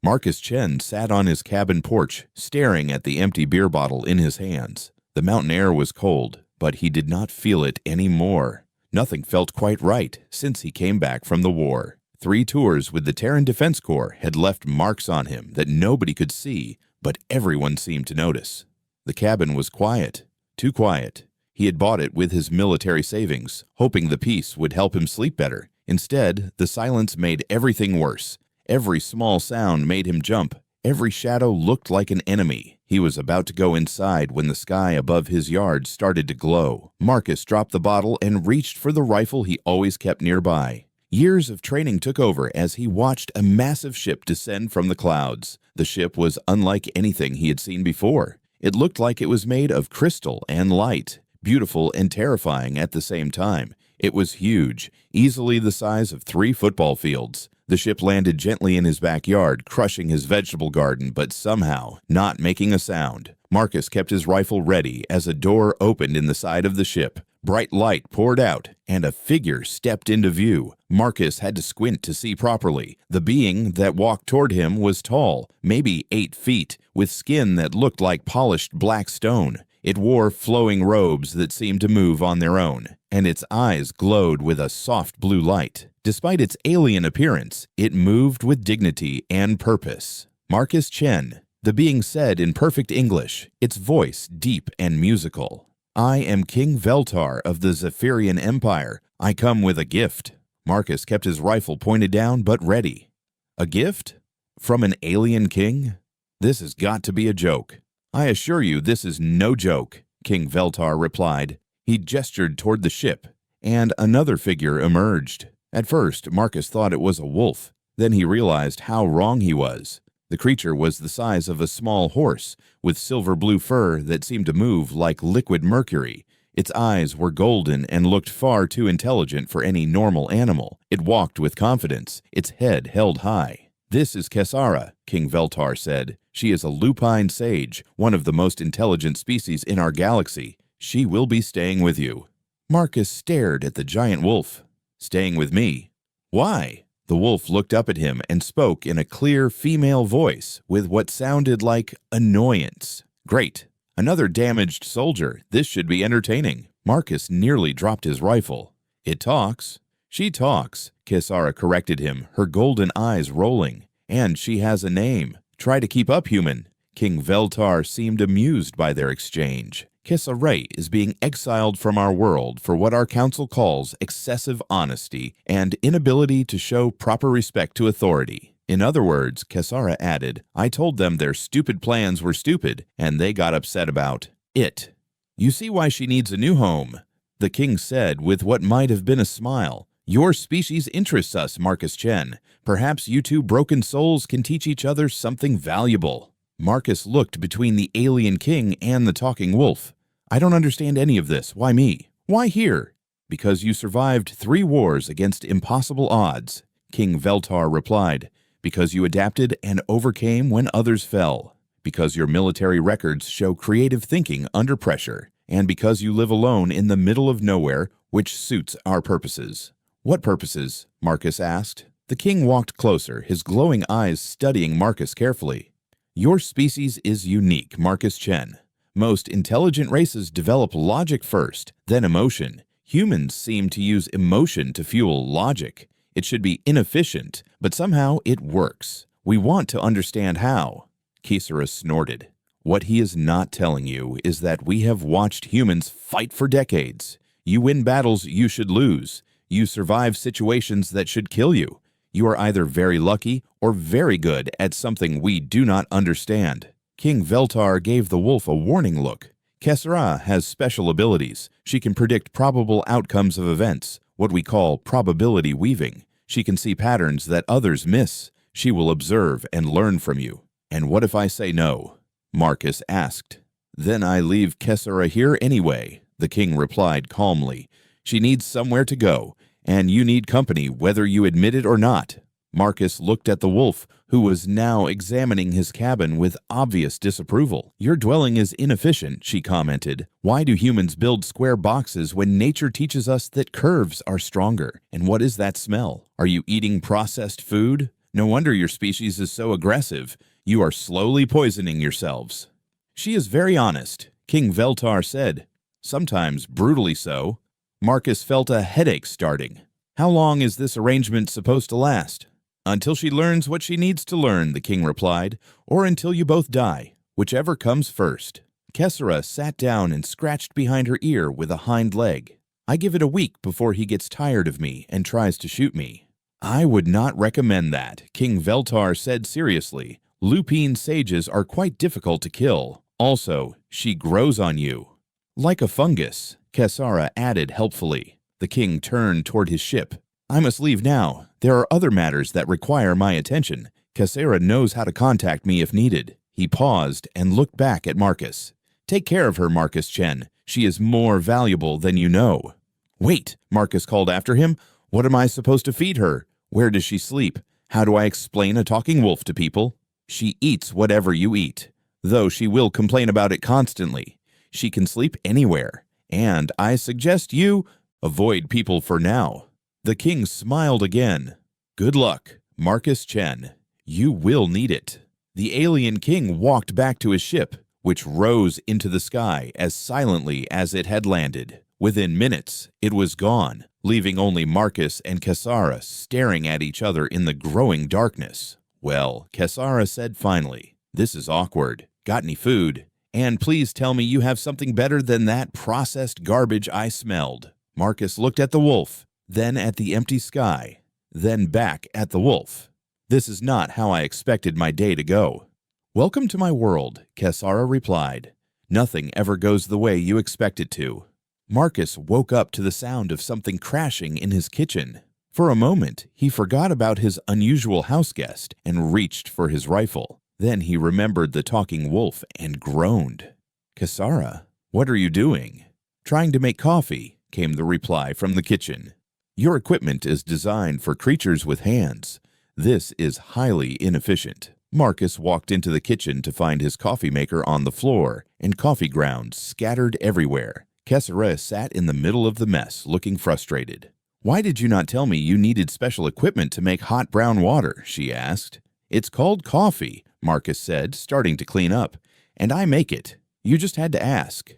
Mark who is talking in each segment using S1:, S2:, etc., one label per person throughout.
S1: Marcus Chen sat on his cabin porch, staring at the empty beer bottle in his hands. The mountain air was cold, but he did not feel it anymore. Nothing felt quite right since he came back from the war. 3 tours with the Terran Defense Corps had left marks on him that nobody could see, but everyone seemed to notice. The cabin was quiet, too quiet. He had bought it with his military savings, hoping the peace would help him sleep better. Instead, the silence made everything worse. Every small sound made him jump. Every shadow looked like an enemy. He was about to go inside when the sky above his yard started to glow. Marcus dropped the bottle and reached for the rifle he always kept nearby. Years of training took over as he watched a massive ship descend from the clouds. The ship was unlike anything he had seen before. It looked like it was made of crystal and light, beautiful and terrifying at the same time. It was huge, easily the size of 3 football fields. The ship landed gently in his backyard, crushing his vegetable garden, but somehow not making a sound. Marcus kept his rifle ready as a door opened in the side of the ship. Bright light poured out, and a figure stepped into view. Marcus had to squint to see properly. The being that walked toward him was tall, maybe 8 feet, with skin that looked like polished black stone. It wore flowing robes that seemed to move on their own, and its eyes glowed with a soft blue light. Despite its alien appearance, it moved with dignity and purpose. Marcus Chen. The being said in perfect English, its voice deep and musical. "I am King Veltar of the Zephyrian Empire. I come with a gift." Marcus kept his rifle pointed down but ready. A gift? From an alien king? This has got to be a joke. "I assure you this is no joke," King Veltar replied. He gestured toward the ship, and another figure emerged. At first, Marcus thought it was a wolf. Then he realized how wrong he was. The creature was the size of a small horse, with silver blue fur that seemed to move like liquid mercury. Its eyes were golden and looked far too intelligent for any normal animal. It walked with confidence, its head held high. "This is Kessara," King Veltar said. "She is a lupine sage, one of the most intelligent species in our galaxy. She will be staying with you." Marcus stared at the giant wolf. "Staying with me? Why?" The wolf looked up at him and spoke in a clear female voice with what sounded like annoyance. "Great. Another damaged soldier. This should be entertaining." Marcus nearly dropped his rifle. "It talks." "She talks," Kessara corrected him, her golden eyes rolling. "And she has a name. Try to keep up, human." King Veltar seemed amused by their exchange. "Kessara is being exiled from our world for what our council calls excessive honesty and inability to show proper respect to authority. In other words," Kessara added, "I told them their stupid plans were stupid, and they got upset about it. You see why she needs a new home," the king said with what might have been a smile. "Your species interests us, Marcus Chen. Perhaps you 2 broken souls can teach each other something valuable." Marcus looked between the alien king and the talking wolf. "I don't understand any of this. Why me? Why here?" "Because you survived 3 wars against impossible odds," King Veltar replied. "Because you adapted and overcame when others fell. Because your military records show creative thinking under pressure. And because you live alone in the middle of nowhere, which suits our purposes." "What purposes?" Marcus asked. The king walked closer, his glowing eyes studying Marcus carefully. "Your species is unique, Marcus Chen. Most intelligent races develop logic first, then emotion. Humans seem to use emotion to fuel logic. It should be inefficient, but somehow it works. We want to understand how." Kessara snorted. "What he is not telling you is that we have watched humans fight for decades. You win battles you should lose. You survive situations that should kill you. You are either very lucky or very good at something we do not understand." King Veltar gave the wolf a warning look. "Kessara has special abilities. She can predict probable outcomes of events, what we call probability weaving. She can see patterns that others miss. She will observe and learn from you." "And what if I say no?" Marcus asked. "Then I leave Kessara here anyway," the king replied calmly. "She needs somewhere to go, and you need company whether you admit it or not." Marcus looked at the wolf, who was now examining his cabin with obvious disapproval. "Your dwelling is inefficient," she commented. "Why do humans build square boxes when nature teaches us that curves are stronger? And what is that smell? Are you eating processed food?" No wonder your species is so aggressive. You are slowly poisoning yourselves." "She is very honest," King Veltar said. "Sometimes brutally so." Marcus felt a headache starting. "How long is this arrangement supposed to last?" "Until she learns what she needs to learn," the king replied, "or until you both die, whichever comes first." Kessera sat down and scratched behind her ear with a hind leg. "I give it a week before he gets tired of me and tries to shoot me." "I would not recommend that," King Veltar said seriously. "Lupine sages are quite difficult to kill. Also, she grows on you." "Like a fungus," Kessera added helpfully. The king turned toward his ship. "I must leave now. There are other matters that require my attention. Kessera knows how to contact me if needed." He paused and looked back at Marcus. "Take care of her, Marcus Chen. She is more valuable than you know." "Wait," Marcus called after him. "What am I supposed to feed her? Where does she sleep? How do I explain a talking wolf to people?" "She eats whatever you eat, though she will complain about it constantly. She can sleep anywhere, and I suggest you avoid people for now." The king smiled again. "Good luck, Marcus Chen. You will need it." The alien king walked back to his ship, which rose into the sky as silently as it had landed. Within minutes, it was gone, leaving only Marcus and Kessera staring at each other in the growing darkness. "Well," Kessera said finally, "this is awkward. Got any food? And please tell me you have something better than that processed garbage I smelled." Marcus looked at the wolf, then at the empty sky, then back at the wolf. "This is not how I expected my day to go." "Welcome to my world," Kessera replied. "Nothing ever goes the way you expect it to." Marcus woke up to the sound of something crashing in his kitchen. For a moment, he forgot about his unusual houseguest and reached for his rifle. Then he remembered the talking wolf and groaned. "Kessera, what are you doing?" "Trying to make coffee," came the reply from the kitchen. "Your equipment is designed for creatures with hands. This is highly inefficient." Marcus walked into the kitchen to find his coffee maker on the floor and coffee grounds scattered everywhere. Kessera sat in the middle of the mess, looking frustrated. "Why did you not tell me you needed special equipment to make hot brown water?" she asked. "It's called coffee," Marcus said, starting to clean up, "and I make it. You just had to ask."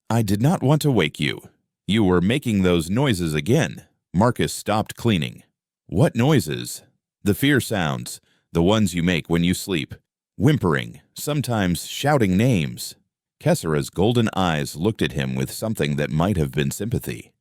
S1: "I did not want to wake you. You were making those noises again." Marcus stopped cleaning. "What noises?" "The fear sounds, the ones you make when you sleep. Whimpering, sometimes shouting names." Kessera's golden eyes looked at him with something that might have been sympathy.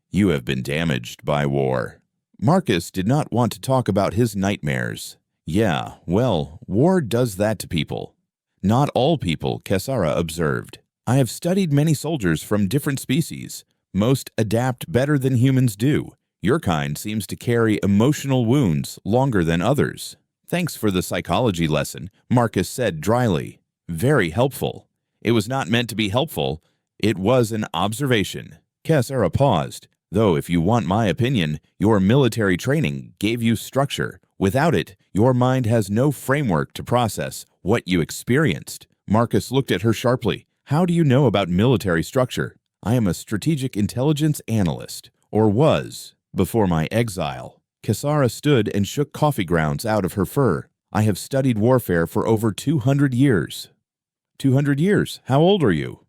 S1: "You have been damaged by war." Marcus did not want to talk about his nightmares. "Yeah, well, war does that to people." "Not all people," Kessera observed. "I have studied many soldiers from different species. Most adapt better than humans do. Your kind seems to carry emotional wounds longer than others." "Thanks for the psychology lesson," Marcus said dryly. "Very helpful." "It was not meant to be helpful. It was an observation." Kessera paused. "Though if you want my opinion, your military training gave you structure. Without it, your mind has no framework to process what you experienced." Marcus looked at her sharply. "How do you know about military structure?" "I am a strategic intelligence analyst, or was, before my exile." Kessera stood and shook coffee grounds out of her fur. "I have studied warfare for over 200 years. 200 years? How old are you?"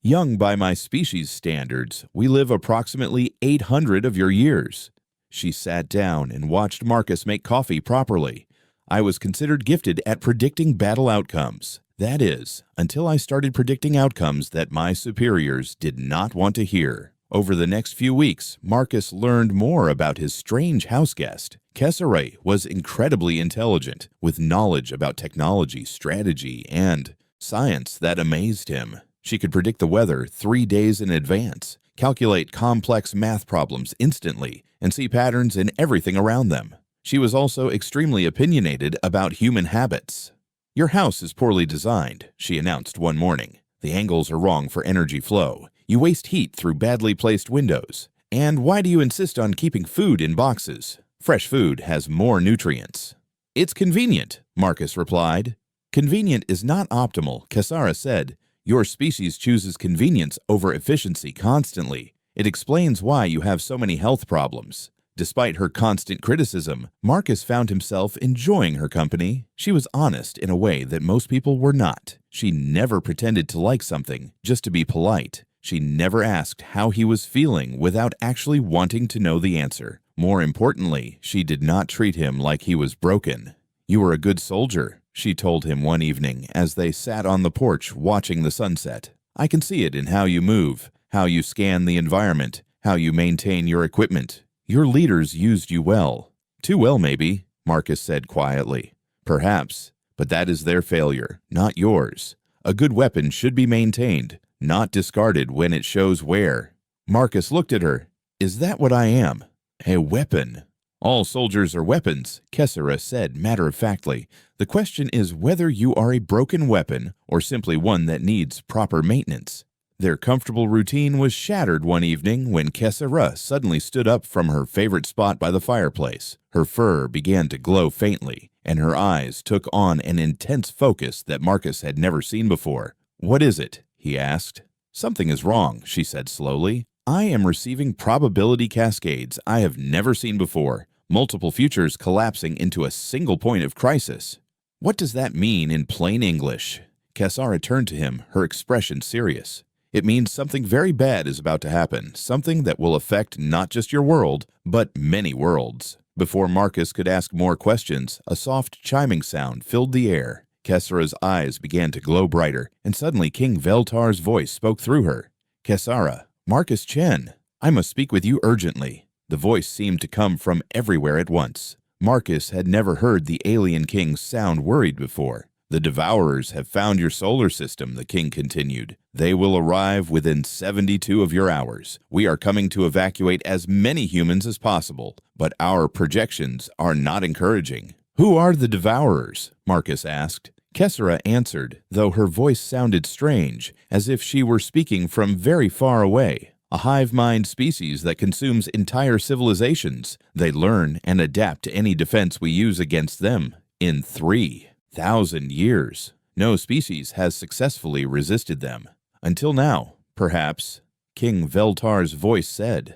S1: "Young by my species standards. We live approximately 800 of your years." She sat down and watched Marcus make coffee properly. "I was considered gifted at predicting battle outcomes. That is, until I started predicting outcomes that my superiors did not want to hear." Over the next few weeks, Marcus learned more about his strange houseguest. Kessera was incredibly intelligent, with knowledge about technology, strategy, and science that amazed him. She could predict the weather 3 days in advance, calculate complex math problems instantly, and see patterns in everything around them. She was also extremely opinionated about human habits. "Your house is poorly designed," she announced one morning. "The angles are wrong for energy flow. You waste heat through badly placed windows. And why do you insist on keeping food in boxes? Fresh food has more nutrients." "It's convenient," Marcus replied. "Convenient is not optimal," Kessera said. "Your species chooses convenience over efficiency constantly. It explains why you have so many health problems. Despite her constant criticism, Marcus found himself enjoying her company. She was honest in a way that most people were not. She never pretended to like something just to be polite. She never asked how he was feeling without actually wanting to know the answer. More importantly, she did not treat him like he was broken. "You are a good soldier," she told him one evening as they sat on the porch watching the sunset. "I can see it in how you move, how you scan the environment, how you maintain your equipment. Your leaders used you well." "Too well, maybe," Marcus said quietly. "Perhaps, but that is their failure, not yours. A good weapon should be maintained, not discarded when it shows wear." Marcus looked at her. "Is that what I am? A weapon?" "All soldiers are weapons," Kessera said matter-of-factly. "The question is whether you are a broken weapon or simply one that needs proper maintenance." Their comfortable routine was shattered one evening when Kessera suddenly stood up from her favorite spot by the fireplace. Her fur began to glow faintly, and her eyes took on an intense focus that Marcus had never seen before. "What is it?" he asked. "Something is wrong," she said slowly. "I am receiving probability cascades I have never seen before, multiple futures collapsing into a single point of crisis." "What does that mean in plain English?" Kessera turned to him, her expression serious. "It means something very bad is about to happen, something that will affect not just your world, but many worlds." Before Marcus could ask more questions, a soft chiming sound filled the air. Kessera's eyes began to glow brighter, and suddenly King Veltar's voice spoke through her. "Kessera, Marcus Chen, I must speak with you urgently." The voice seemed to come from everywhere at once. Marcus had never heard the alien king sound worried before. "The Devourers have found your solar system," the king continued. "They will arrive within 72 of your hours. We are coming to evacuate as many humans as possible, but our projections are not encouraging." "Who are the Devourers?" Marcus asked. Kessera answered, though her voice sounded strange, as if she were speaking from very far away. "A hive-mind species that consumes entire civilizations. They learn and adapt to any defense we use against them. In 3,000 years, no species has successfully resisted them. Until now, perhaps," King Veltar's voice said.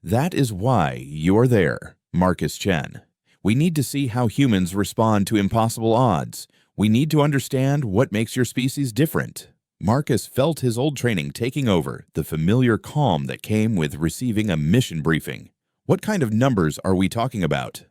S1: "That is why you're there, Marcus Chen. We need to see how humans respond to impossible odds. We need to understand what makes your species different." Marcus felt his old training taking over, the familiar calm that came with receiving a mission briefing. "What kind of numbers are we talking about?"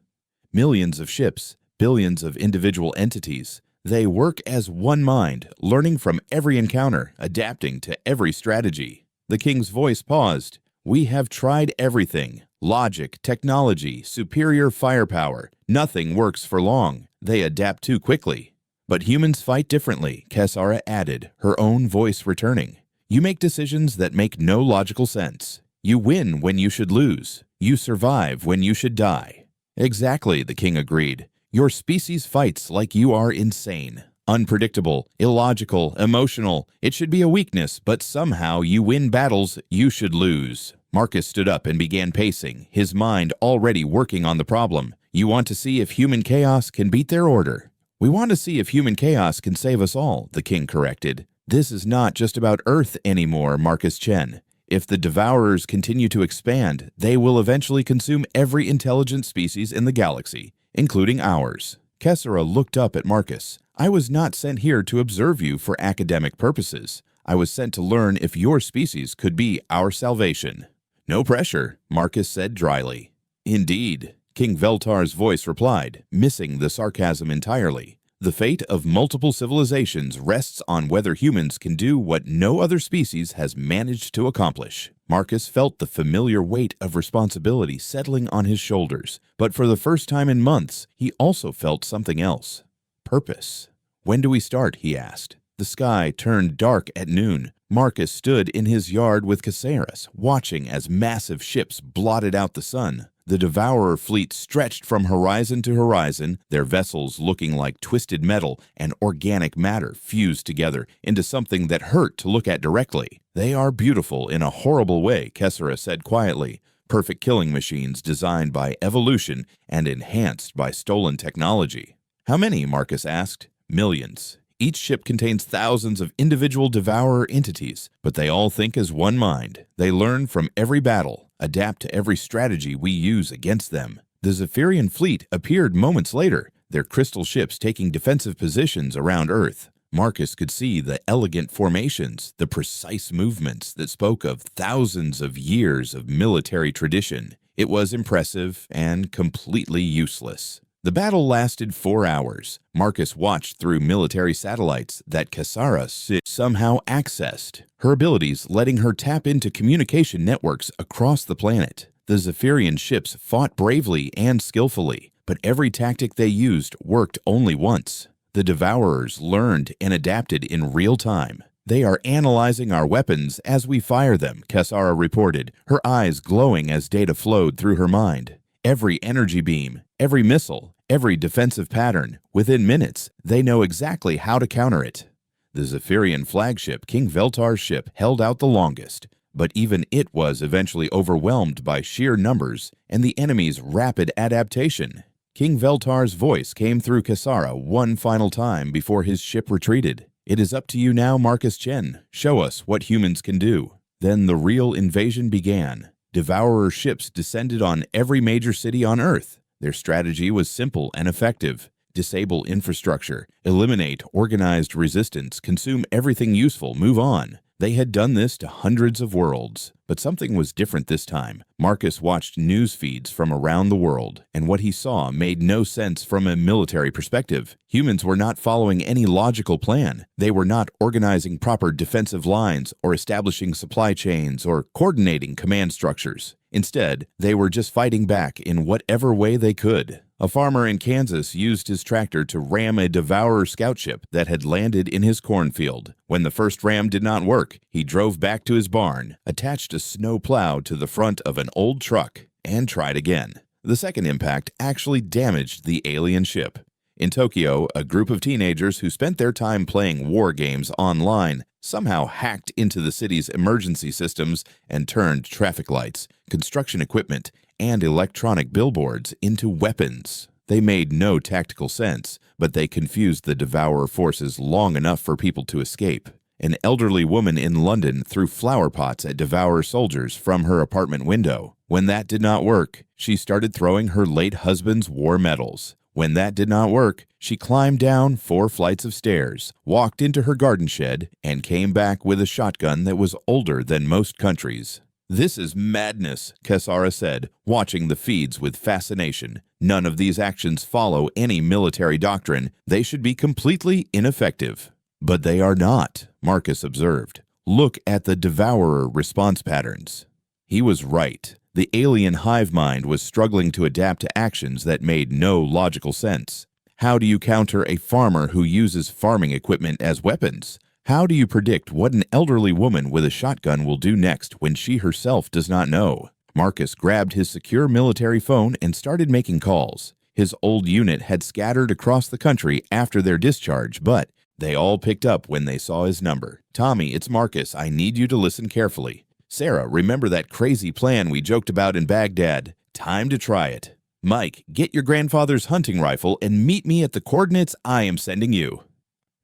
S1: "Millions of ships, billions of individual entities. They work as one mind, learning from every encounter, adapting to every strategy." The king's voice paused. "We have tried everything. Logic, technology, superior firepower. Nothing works for long. They adapt too quickly." "But humans fight differently," Kessera added, her own voice returning. "You make decisions that make no logical sense. You win when you should lose. You survive when you should die." "Exactly," the king agreed. "Your species fights like you are insane. Unpredictable, illogical, emotional. It should be a weakness, but somehow you win battles you should lose." Marcus stood up and began pacing, his mind already working on the problem. "You want to see if human chaos can beat their order." "We want to see if human chaos can save us all," the king corrected. "This is not just about Earth anymore, Marcus Chen. If the Devourers continue to expand, they will eventually consume every intelligent species in the galaxy, including ours." Kessera looked up at Marcus. "I was not sent here to observe you for academic purposes. I was sent to learn if your species could be our salvation." "No pressure," Marcus said dryly. "Indeed," King Veltar's voice replied, missing the sarcasm entirely. "The fate of multiple civilizations rests on whether humans can do what no other species has managed to accomplish." Marcus felt the familiar weight of responsibility settling on his shoulders, but for the first time in months, he also felt something else. Purpose. "When do we start?" he asked. The sky turned dark at noon. Marcus stood in his yard with Caceres, watching as massive ships blotted out the sun. The Devourer fleet stretched from horizon to horizon, their vessels looking like twisted metal and organic matter fused together into something that hurt to look at directly. "They are beautiful in a horrible way," Kessera said quietly. "Perfect killing machines designed by evolution and enhanced by stolen technology." "How many?" Marcus asked. "Millions. Each ship contains thousands of individual devourer entities, but they all think as one mind. They learn from every battle, adapt to every strategy we use against them. The Zephyrian fleet appeared moments later, their crystal ships taking defensive positions around Earth. Marcus could see the elegant formations, the precise movements that spoke of thousands of years of military tradition. It was impressive and completely useless. The battle lasted 4 hours. Marcus watched through military satellites that Cassara somehow accessed, her abilities letting her tap into communication networks across the planet. The Zephyrian ships fought bravely and skillfully, but every tactic they used worked only once. The Devourers learned and adapted in real time. They are analyzing our weapons as we fire them, Cassara reported, her eyes glowing as data flowed through her mind. Every energy beam, every missile, every defensive pattern, within minutes, they know exactly how to counter it. The Zephyrian flagship, King Veltar's ship, held out the longest, but even it was eventually overwhelmed by sheer numbers and the enemy's rapid adaptation. King Veltar's voice came through Cassara one final time before his ship retreated. "It is up to you now, Marcus Chen. Show us what humans can do." Then the real invasion began. Devourer ships descended on every major city on Earth. Their strategy was simple and effective. Disable infrastructure, eliminate organized resistance, consume everything useful, move on. They had done this to hundreds of worlds. But something was different this time. Marcus watched news feeds from around the world, and what he saw made no sense from a military perspective. Humans were not following any logical plan. They were not organizing proper defensive lines or establishing supply chains or coordinating command structures. Instead, they were just fighting back in whatever way they could. A farmer in Kansas used his tractor to ram a Devourer scout ship that had landed in his cornfield. When the first ram did not work, he drove back to his barn, attached a snow plow to the front of an old truck, and tried again. The second impact actually damaged the alien ship. In Tokyo, a group of teenagers who spent their time playing war games online somehow hacked into the city's emergency systems and turned traffic lights, construction equipment, and electronic billboards into weapons. They made no tactical sense, but they confused the Devourer forces long enough for people to escape. An elderly woman in London threw flower pots at Devourer soldiers from her apartment window. When that did not work, she started throwing her late husband's war medals. When that did not work, she climbed down 4 flights of stairs, walked into her garden shed, and came back with a shotgun that was older than most countries. "This is madness," Cassara said, watching the feeds with fascination. "None of these actions follow any military doctrine. They should be completely ineffective." "But they are not," Marcus observed. "Look at the Devourer response patterns." He was right. The alien hive mind was struggling to adapt to actions that made no logical sense. How do you counter a farmer who uses farming equipment as weapons? How do you predict what an elderly woman with a shotgun will do next when she herself does not know? Marcus grabbed his secure military phone and started making calls. His old unit had scattered across the country after their discharge, but they all picked up when they saw his number. "Tommy, it's Marcus. I need you to listen carefully." "Sarah, remember that crazy plan we joked about in Baghdad? Time to try it." "Mike, get your grandfather's hunting rifle and meet me at the coordinates I am sending you."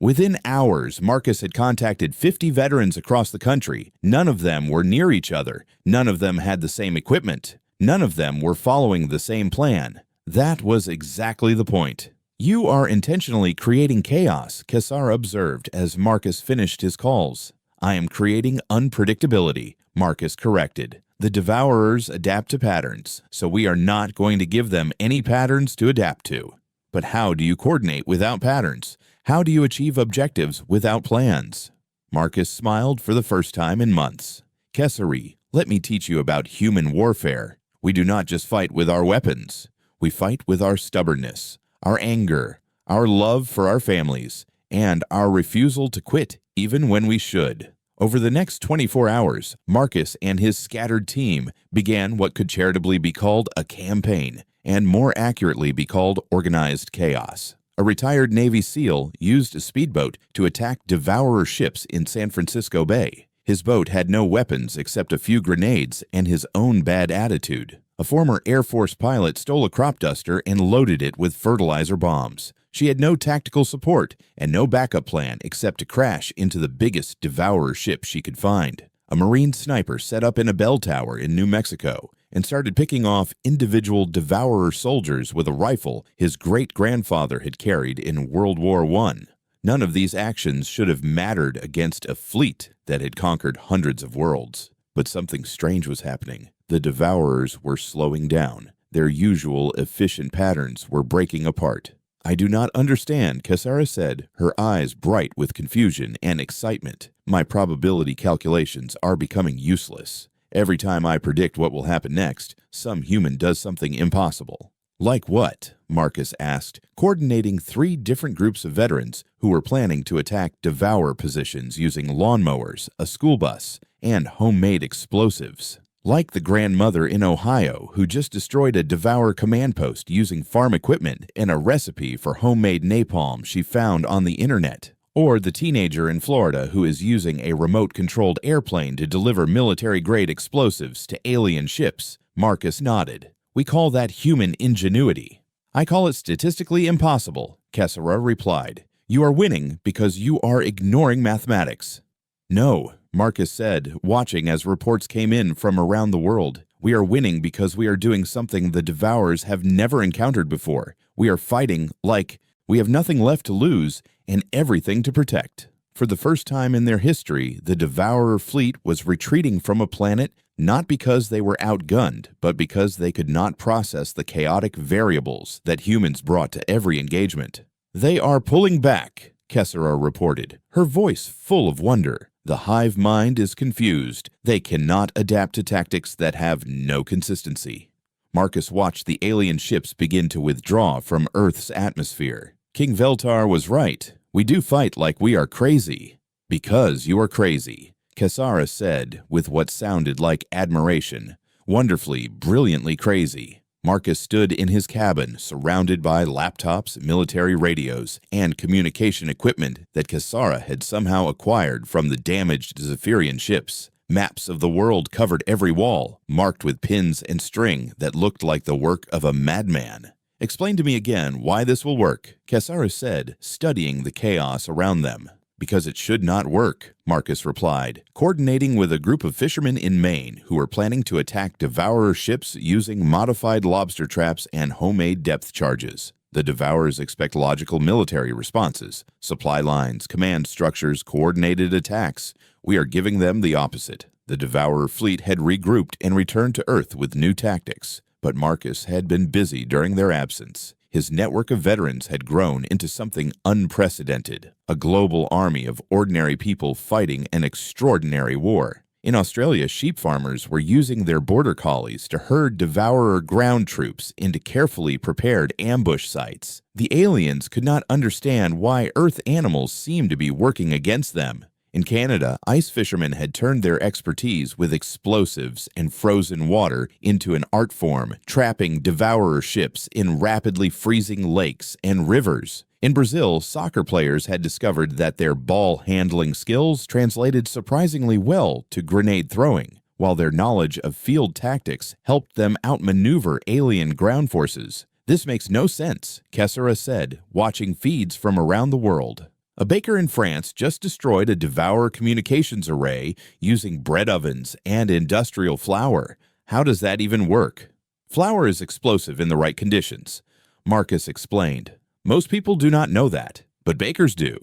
S1: Within hours, Marcus had contacted 50 veterans across the country. None of them were near each other. None of them had the same equipment. None of them were following the same plan. That was exactly the point. "You are intentionally creating chaos," Cassara observed as Marcus finished his calls. "I am creating unpredictability," Marcus corrected. "The Devourers adapt to patterns, so we are not going to give them any patterns to adapt to." "But how do you coordinate without patterns? How do you achieve objectives without plans?" Marcus smiled for the first time in months. "Kessari, let me teach you about human warfare. We do not just fight with our weapons. We fight with our stubbornness, our anger, our love for our families, and our refusal to quit even when we should." Over the next 24 hours, Marcus and his scattered team began what could charitably be called a campaign, and more accurately be called organized chaos. A retired Navy SEAL used a speedboat to attack Devourer ships in San Francisco Bay. His boat had no weapons except a few grenades and his own bad attitude. A former Air Force pilot stole a crop duster and loaded it with fertilizer bombs. She had no tactical support and no backup plan except to crash into the biggest Devourer ship she could find. A Marine sniper set up in a bell tower in New Mexico and started picking off individual Devourer soldiers with a rifle his great-grandfather had carried in World War I. None of these actions should have mattered against a fleet that had conquered hundreds of worlds. But something strange was happening. The Devourers were slowing down. Their usual efficient patterns were breaking apart. "I do not understand," Cassara said, her eyes bright with confusion and excitement. "My probability calculations are becoming useless. Every time I predict what will happen next, some human does something impossible." "Like what?" Marcus asked, coordinating 3 different groups of veterans who were planning to attack Devourer positions using lawnmowers, a school bus, and homemade explosives. "Like the grandmother in Ohio who just destroyed a Devourer command post using farm equipment and a recipe for homemade napalm she found on the internet. Or the teenager in Florida who is using a remote-controlled airplane to deliver military-grade explosives to alien ships." Marcus nodded. "We call that human ingenuity." "I call it statistically impossible," Cassara replied. "You are winning because you are ignoring mathematics." "No," Marcus said, watching as reports came in from around the world. "We are winning because we are doing something the Devourers have never encountered before. We are fighting like we have nothing left to lose and everything to protect." For the first time in their history, the Devourer fleet was retreating from a planet not because they were outgunned, but because they could not process the chaotic variables that humans brought to every engagement. "They are pulling back," Cassara reported, her voice full of wonder. "The hive mind is confused. They cannot adapt to tactics that have no consistency." Marcus watched the alien ships begin to withdraw from Earth's atmosphere. King Veltar was right. "We do fight like we are crazy." "Because you are crazy," Cassara said with what sounded like admiration. "Wonderfully, brilliantly crazy." Marcus stood in his cabin, surrounded by laptops, military radios, and communication equipment that Cassara had somehow acquired from the damaged Zephyrian ships. Maps of the world covered every wall, marked with pins and string that looked like the work of a madman. "Explain to me again why this will work," Cassara said, studying the chaos around them. "Because it should not work," Marcus replied, coordinating with a group of fishermen in Maine who were planning to attack Devourer ships using modified lobster traps and homemade depth charges. The Devourers expect logical military responses, supply lines, command structures, coordinated attacks. We are giving them the opposite. The Devourer fleet had regrouped and returned to Earth with new tactics, but Marcus had been busy during their absence. His network of veterans had grown into something unprecedented, a global army of ordinary people fighting an extraordinary war. In Australia, sheep farmers were using their border collies to herd Devourer ground troops into carefully prepared ambush sites. The aliens could not understand why Earth animals seemed to be working against them. In Canada, ice fishermen had turned their expertise with explosives and frozen water into an art form, trapping Devourer ships in rapidly freezing lakes and rivers. In Brazil, soccer players had discovered that their ball-handling skills translated surprisingly well to grenade throwing, while their knowledge of field tactics helped them outmaneuver alien ground forces. "This makes no sense," Cassara said, watching feeds from around the world. "A baker in France just destroyed a Devourer communications array using bread ovens and industrial flour. How does that even work?" "Flour is explosive in the right conditions," Marcus explained. "Most people do not know that, but bakers do."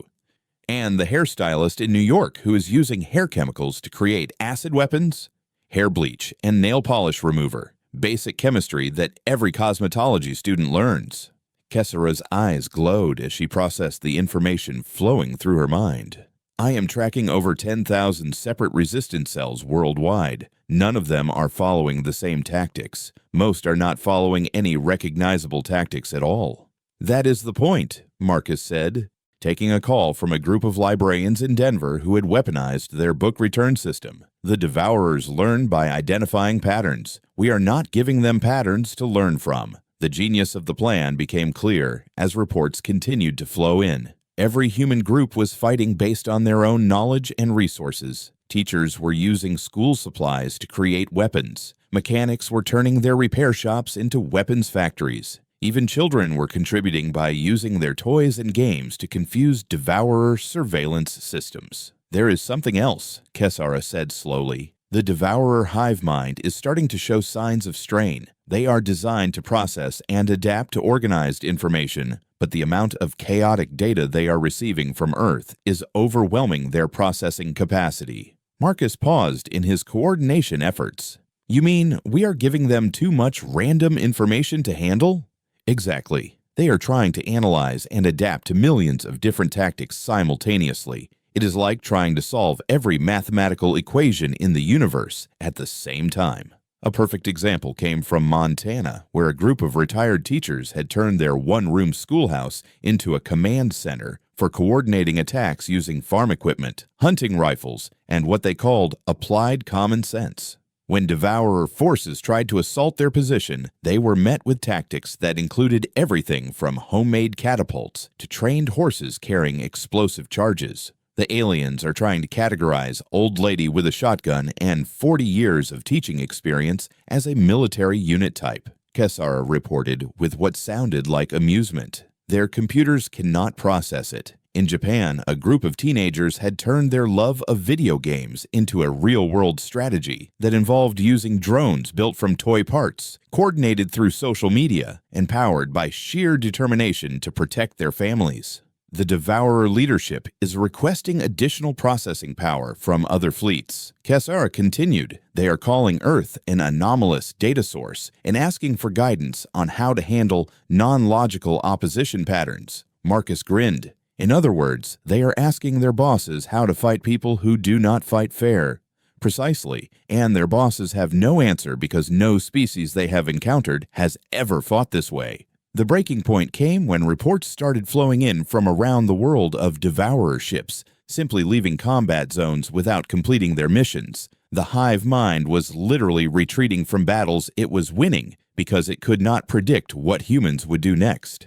S1: "And the hairstylist in New York who is using hair chemicals to create acid weapons, hair bleach, and nail polish remover. Basic chemistry that every cosmetology student learns." Cassara's eyes glowed as she processed the information flowing through her mind. "I am tracking over 10,000 separate resistance cells worldwide. None of them are following the same tactics. Most are not following any recognizable tactics at all." "That is the point," Marcus said, taking a call from a group of librarians in Denver who had weaponized their book return system. "The Devourers learn by identifying patterns. We are not giving them patterns to learn from." The genius of the plan became clear as reports continued to flow in. Every human group was fighting based on their own knowledge and resources. Teachers were using school supplies to create weapons. Mechanics were turning their repair shops into weapons factories. Even children were contributing by using their toys and games to confuse Devourer surveillance systems. There is something else, Kessara said slowly. The Devourer hive mind is starting to show signs of strain. They are designed to process and adapt to organized information, but the amount of chaotic data they are receiving from Earth is overwhelming their processing capacity. Marcus paused in his coordination efforts. You mean we are giving them too much random information to handle? Exactly. They are trying to analyze and adapt to millions of different tactics simultaneously. It is like trying to solve every mathematical equation in the universe at the same time. A perfect example came from Montana, where a group of retired teachers had turned their one-room schoolhouse into a command center for coordinating attacks using farm equipment, hunting rifles, and what they called applied common sense. When Devourer forces tried to assault their position, they were met with tactics that included everything from homemade catapults to trained horses carrying explosive charges. The aliens are trying to categorize Old Lady with a Shotgun and 40 years of teaching experience as a military unit type, Kessara reported with what sounded like amusement. Their computers cannot process it. In Japan, a group of teenagers had turned their love of video games into a real-world strategy that involved using drones built from toy parts, coordinated through social media, and powered by sheer determination to protect their families. The Devourer leadership is requesting additional processing power from other fleets. Kessara continued, they are calling Earth an anomalous data source and asking for guidance on how to handle non-logical opposition patterns. Marcus grinned. In other words, they are asking their bosses how to fight people who do not fight fair. Precisely, and their bosses have no answer because no species they have encountered has ever fought this way. The breaking point came when reports started flowing in from around the world of Devourer ships, simply leaving combat zones without completing their missions. The hive mind was literally retreating from battles it was winning because it could not predict what humans would do next.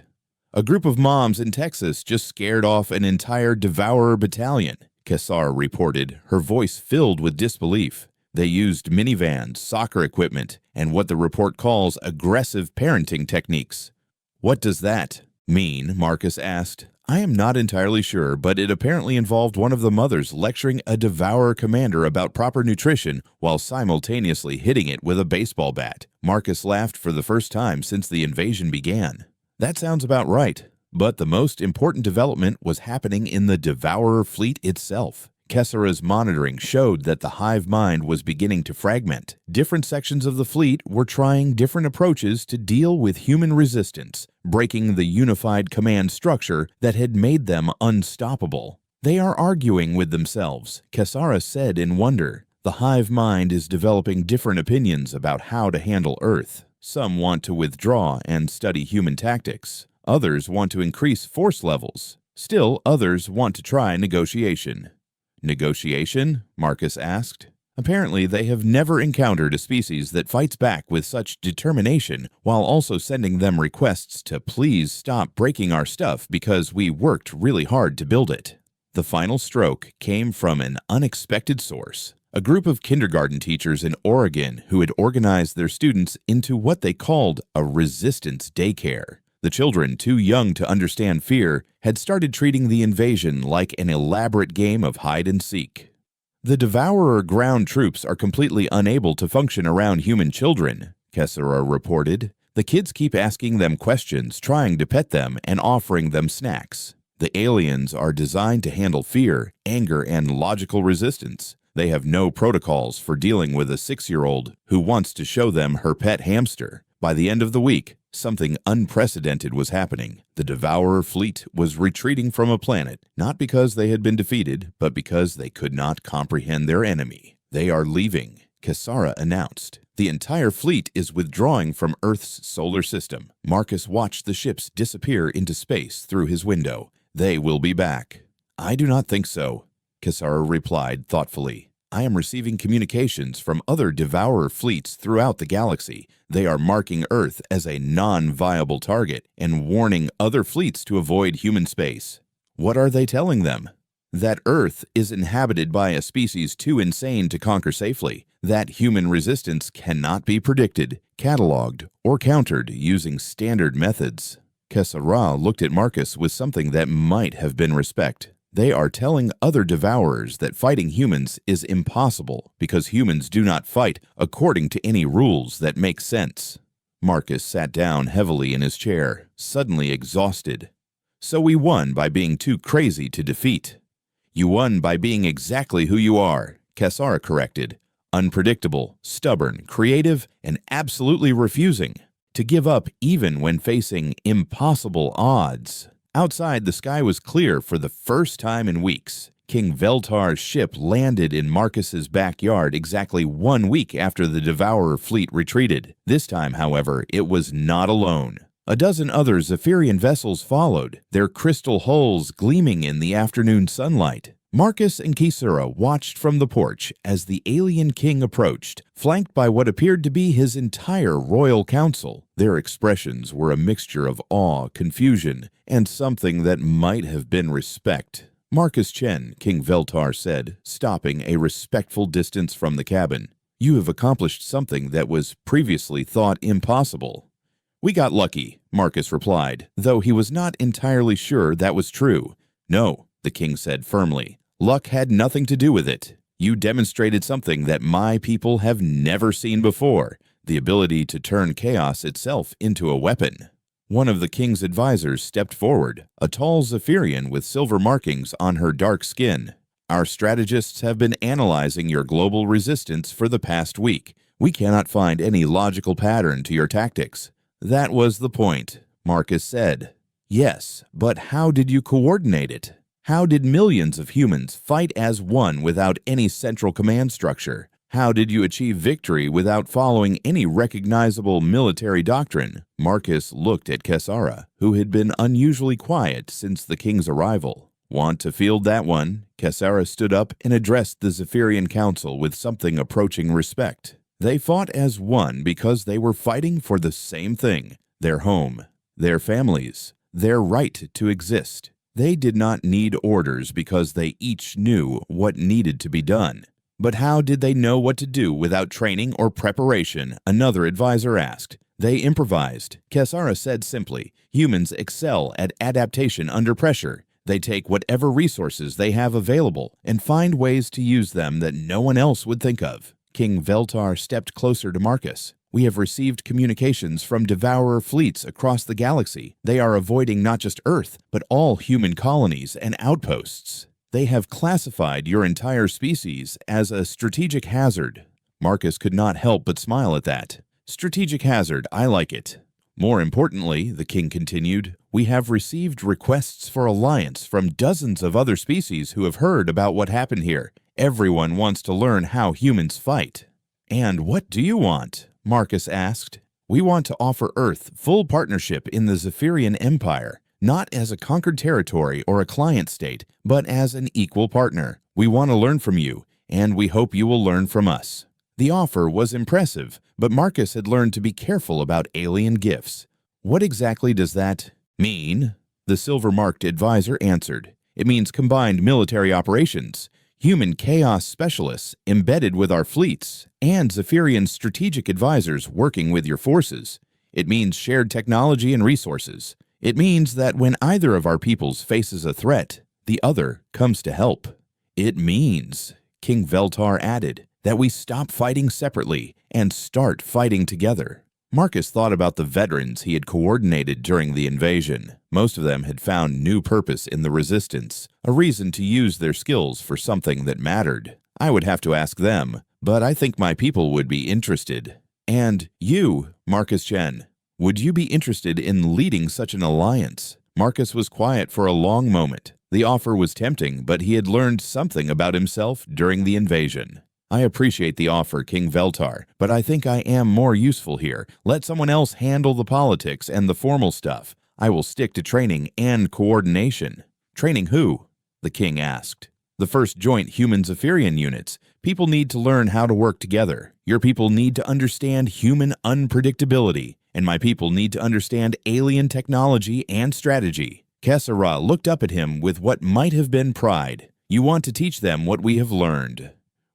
S1: A group of moms in Texas just scared off an entire Devourer battalion, Kessara reported, her voice filled with disbelief. They used minivans, soccer equipment, and what the report calls aggressive parenting techniques. What does that mean? Marcus asked. I am not entirely sure, but it apparently involved one of the mothers lecturing a Devourer commander about proper nutrition while simultaneously hitting it with a baseball bat. Marcus laughed for the first time since the invasion began. That sounds about right, but the most important development was happening in the Devourer fleet itself. Kessara's monitoring showed that the hive mind was beginning to fragment. Different sections of the fleet were trying different approaches to deal with human resistance, breaking the unified command structure that had made them unstoppable. They are arguing with themselves, Kessara said in wonder. The hive mind is developing different opinions about how to handle Earth. Some want to withdraw and study human tactics. Others want to increase force levels. Still, others want to try negotiation. Negotiation? Marcus asked. Apparently, they have never encountered a species that fights back with such determination while also sending them requests to please stop breaking our stuff because we worked really hard to build it. The final stroke came from an unexpected source. A group of kindergarten teachers in Oregon who had organized their students into what they called a resistance daycare. The children, too young to understand fear, had started treating the invasion like an elaborate game of hide-and-seek. The Devourer ground troops are completely unable to function around human children, Kessara reported. The kids keep asking them questions, trying to pet them, and offering them snacks. The aliens are designed to handle fear, anger, and logical resistance. They have no protocols for dealing with a 6-year-old who wants to show them her pet hamster. By the end of the week, something unprecedented was happening. The Devourer fleet was retreating from a planet, not because they had been defeated, but because they could not comprehend their enemy. They are leaving, Kessara announced. The entire fleet is withdrawing from Earth's solar system. Marcus watched the ships disappear into space through his window. They will be back. I do not think so, Kessara replied thoughtfully. I am receiving communications from other Devourer fleets throughout the galaxy. They are marking Earth as a non-viable target and warning other fleets to avoid human space. What are they telling them? That Earth is inhabited by a species too insane to conquer safely. that human resistance cannot be predicted, cataloged, or countered using standard methods. Kesara looked at Marcus with something that might have been respect. They are telling other devourers that fighting humans is impossible because humans do not fight according to any rules that make sense. Marcus sat down heavily in his chair, suddenly exhausted. So we won by being too crazy to defeat. You won by being exactly who you are, Kesara corrected. Unpredictable, stubborn, creative, and absolutely refusing to give up even when facing impossible odds. Outside, the sky was clear for the first time in weeks. King Veltar's ship landed in Marcus's backyard exactly 1 week after the Devourer fleet retreated. This time, however, it was not alone. A dozen other Zephyrian vessels followed, their crystal hulls gleaming in the afternoon sunlight. Marcus and Kisura watched from the porch as the alien king approached, flanked by what appeared to be his entire royal council. Their expressions were a mixture of awe, confusion, and something that might have been respect. Marcus Chen, King Veltar said, stopping a respectful distance from the cabin. You have accomplished something that was previously thought impossible. We got lucky, Marcus replied, though he was not entirely sure that was true. No, the king said firmly. Luck had nothing to do with it. You demonstrated something that my people have never seen before, the ability to turn chaos itself into a weapon. One of the king's advisors stepped forward, a tall Zephyrian with silver markings on her dark skin. Our strategists have been analyzing your global resistance for the past week. We cannot find any logical pattern to your tactics. That was the point, Marcus said. Yes, but how did you coordinate it? How did millions of humans fight as one without any central command structure? How did you achieve victory without following any recognizable military doctrine? Marcus looked at Kesara, who had been unusually quiet since the king's arrival. Want to field that one? Kesara stood up and addressed the Zephyrian Council with something approaching respect. They fought as one because they were fighting for the same thing: their home, their families, their right to exist. They did not need orders because they each knew what needed to be done. But how did they know what to do without training or preparation? Another advisor asked. They improvised. Kesara said simply, humans excel at adaptation under pressure. They take whatever resources they have available and find ways to use them that no one else would think of. King Veltar stepped closer to Marcus. We have received communications from Devourer fleets across the galaxy. They are avoiding not just Earth, but all human colonies and outposts. They have classified your entire species as a strategic hazard. Marcus could not help but smile at that. Strategic hazard, I like it. More importantly, the king continued, we have received requests for alliance from dozens of other species who have heard about what happened here. Everyone wants to learn how humans fight. And what do you want? Marcus asked. We want to offer Earth full partnership in the Zephyrian Empire, not as a conquered territory or a client state, but as an equal partner. We want to learn from you, and we hope you will learn from us. The offer was impressive, but Marcus had learned to be careful about alien gifts. What exactly does that mean? The silver-marked advisor answered. It means combined military operations, human chaos specialists embedded with our fleets, and Zephyrian strategic advisors working with your forces. It means shared technology and resources. It means that when either of our peoples faces a threat, the other comes to help. It means, King Veltar added, that we stop fighting separately and start fighting together. Marcus thought about the veterans he had coordinated during the invasion. Most of them had found new purpose in the resistance, a reason to use their skills for something that mattered. I would have to ask them, but I think my people would be interested. And you, Marcus Chen, would you be interested in leading such an alliance? Marcus was quiet for a long moment. The offer was tempting, but he had learned something about himself during the invasion. I appreciate the offer, King Veltar, but I think I am more useful here. Let someone else handle the politics and the formal stuff. I will stick to training and coordination. Training who? The king asked. The first joint human Zephyrian units. People need to learn how to work together. Your people need to understand human unpredictability, and my people need to understand alien technology and strategy. Kesara looked up at him with what might have been pride. You want to teach them what we have learned.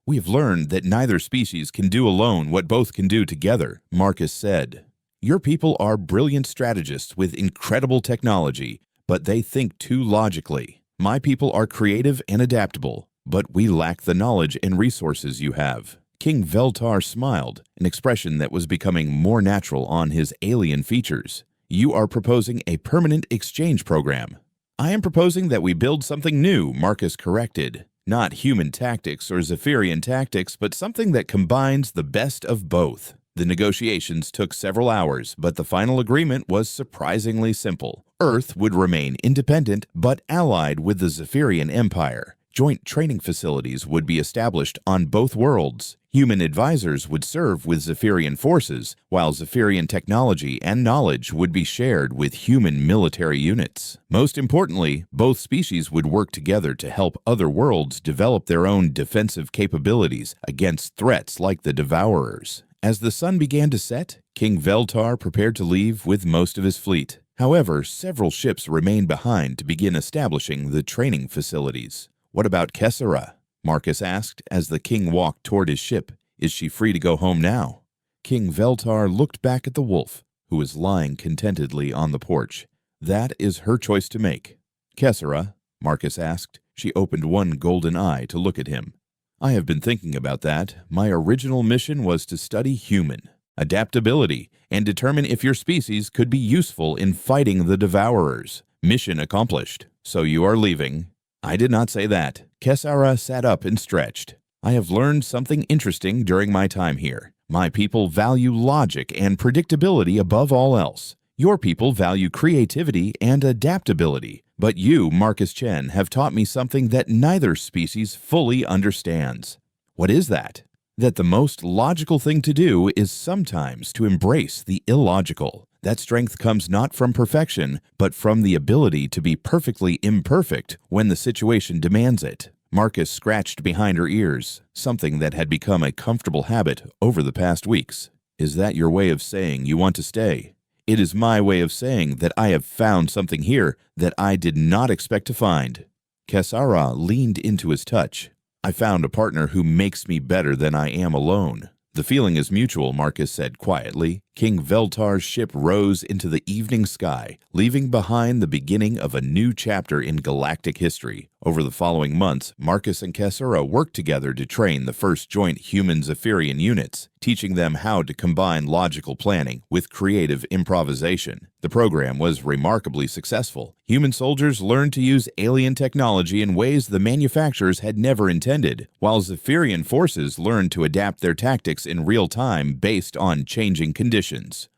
S1: "We have learned that neither species can do alone what both can do together," Marcus said. "Your people are brilliant strategists with incredible technology, but they think too logically. My people are creative and adaptable, but we lack the knowledge and resources you have." King Veltar smiled, an expression that was becoming more natural on his alien features. "You are proposing a permanent exchange program." "I am proposing that we build something new," Marcus corrected. "Not human tactics or Zephyrian tactics, but something that combines the best of both." The negotiations took several hours, but the final agreement was surprisingly simple. Earth would remain independent, but allied with the Zephyrian Empire. Joint training facilities would be established on both worlds. Human advisors would serve with Zephyrian forces, while Zephyrian technology and knowledge would be shared with human military units. Most importantly, both species would work together to help other worlds develop their own defensive capabilities against threats like the Devourers. As the sun began to set, King Veltar prepared to leave with most of his fleet. However, several ships remained behind to begin establishing the training facilities. "What about Kessera?" Marcus asked as the king walked toward his ship. "Is she free to go home now?" King Veltar looked back at the wolf, who was lying contentedly on the porch. "That is her choice to make." "Kessera?" Marcus asked. She opened one golden eye to look at him. "I have been thinking about that. My original mission was to study human adaptability and determine if your species could be useful in fighting the Devourers. Mission accomplished. So you are leaving." "I did not say that." Kessera sat up and stretched. "I have learned something interesting during my time here. My people value logic and predictability above all else. Your people value creativity and adaptability. But you, Marcus Chen, have taught me something that neither species fully understands." "What is that?" "That the most logical thing to do is sometimes to embrace the illogical. That strength comes not from perfection, but from the ability to be perfectly imperfect when the situation demands it." Marcus scratched behind her ears, something that had become a comfortable habit over the past weeks. "Is that your way of saying you want to stay?" "It is my way of saying that I have found something here that I did not expect to find." Kessera leaned into his touch. "I found a partner who makes me better than I am alone." "The feeling is mutual," Marcus said quietly. King Veltar's ship rose into the evening sky, leaving behind the beginning of a new chapter in galactic history. Over the following months, Marcus and Kessera worked together to train the first joint human Zephyrian units, teaching them how to combine logical planning with creative improvisation. The program was remarkably successful. Human soldiers learned to use alien technology in ways the manufacturers had never intended, while Zephyrian forces learned to adapt their tactics in real time based on changing conditions.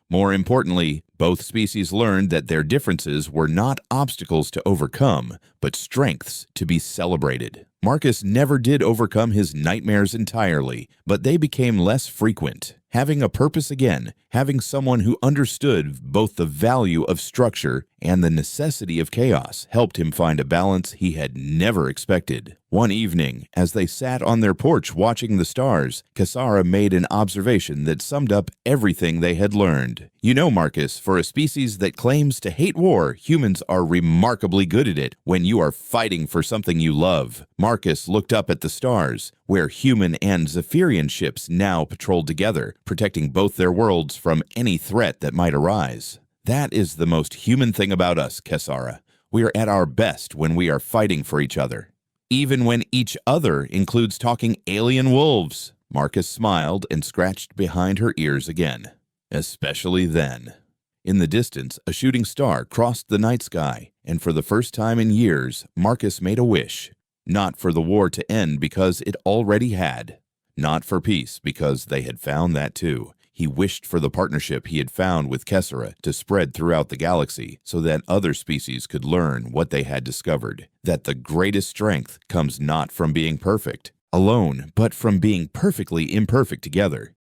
S1: More importantly, both species learned that their differences were not obstacles to overcome, but strengths to be celebrated. Marcus never did overcome his nightmares entirely, but they became less frequent. Having a purpose again, having someone who understood both the value of structure and the necessity of chaos, helped him find a balance he had never expected. One evening, as they sat on their porch watching the stars, Kessera made an observation that summed up everything they had learned. "You know, Marcus, for a species that claims to hate war, humans are remarkably good at it when you are fighting for something you love." Marcus looked up at the stars, where human and Zephyrian ships now patrolled together, protecting both their worlds from any threat that might arise. "That is the most human thing about us, Kessera. We are at our best when we are fighting for each other." "Even when each other includes talking alien wolves." Marcus smiled and scratched behind her ears again. "Especially then." In the distance, a shooting star crossed the night sky, and for the first time in years, Marcus made a wish. Not for the war to end because it already had. Not for peace because they had found that too. He wished for the partnership he had found with Kessera to spread throughout the galaxy so that other species could learn what they had discovered. That the greatest strength comes not from being perfect alone, but from being perfectly imperfect together.